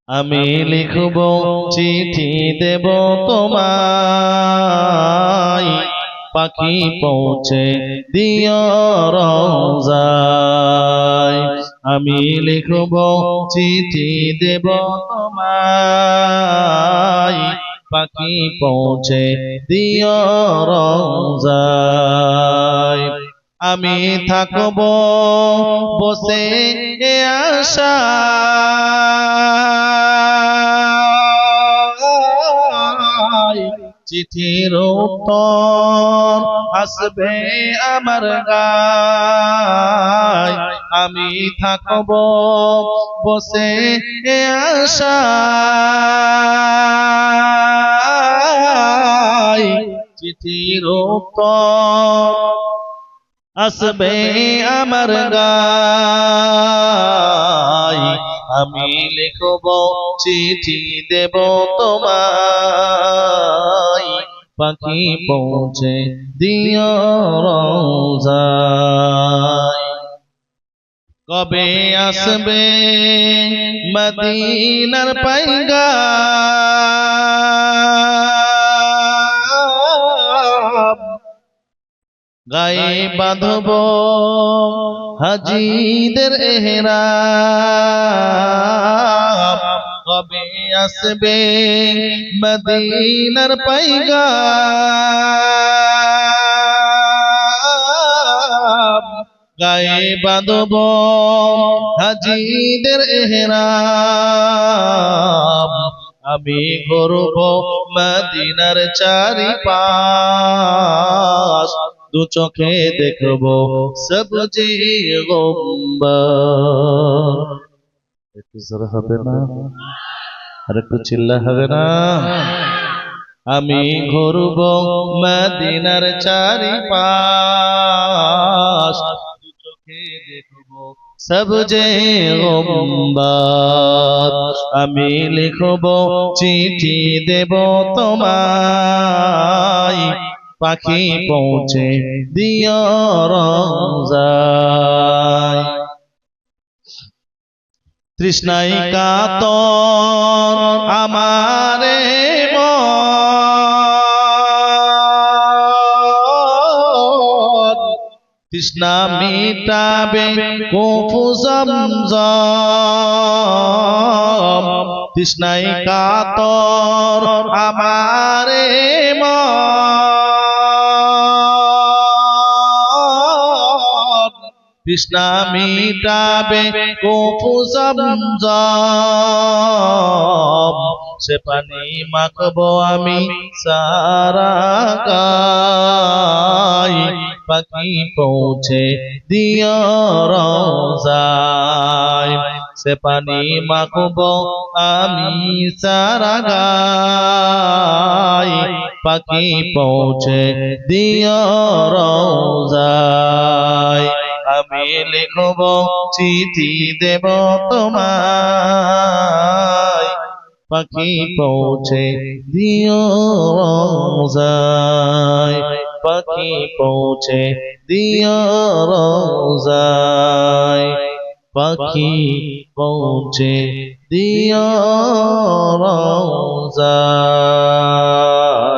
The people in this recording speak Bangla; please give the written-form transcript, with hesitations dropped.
আমি লিখব চিঠি দেব তোমায়, পাখি পৌঁছে দিও রওজায়। আমি লিখব চিঠি দেব তোমায়, পাখি পৌঁছে দিও রওজায়। আমি থাকব বসে আশায়, চিঠির উত্তর আসবে আমার গায়। আমি থাকব বসে আশায়, চিঠির উত্তর আসবে আমার গায়। আমি লিখব চিঠি দেব তোমায়, পাখি পৌঁছে দিও রওজায়। কবে আসবে মদিনার পয়গাম, গায়ে বাঁধব হাজিদের এহরাম। কবে আসবে মদিনার পয়গাম, গায়ে বাঁধব হাজিদের এহরাম। আমি ঘুরব মদিনার চারিপাশ, দু চোখে দেখব সবজি গম্বর। একটু জোরে হবে না? আর একটু চিল্লা হবে না? আমি ঘুরব মদিনার চারিপাশ, দু চোখে দেখব সবজি গম্বর। আমি লিখব চিঠি দেব তোমায়, পাখি পৌঁছে দিও রওজায়। তৃষ্ণায় কাতর আমারে মন, তৃষ্ণা মিটাবে কুফু জমজম। তৃষ্ণায় কাতর আমারে মন, তৃষ্ণা মিটাবে কুফু জমজম। সে পানি মাখবো আমি সারা গায়, পাখি পৌঁছে দিও রওজায়। সে পানি মাখবো আমি সারা গায়, পাখি পৌঁছে দিও রওজায়। আমি লিখব চিঠি দেব তোমায়, পাখি পৌঁছে দিও রওজায়। পাখি পৌঁছে দিও রওজায়, পাখি পৌঁছে দিও রওজায়।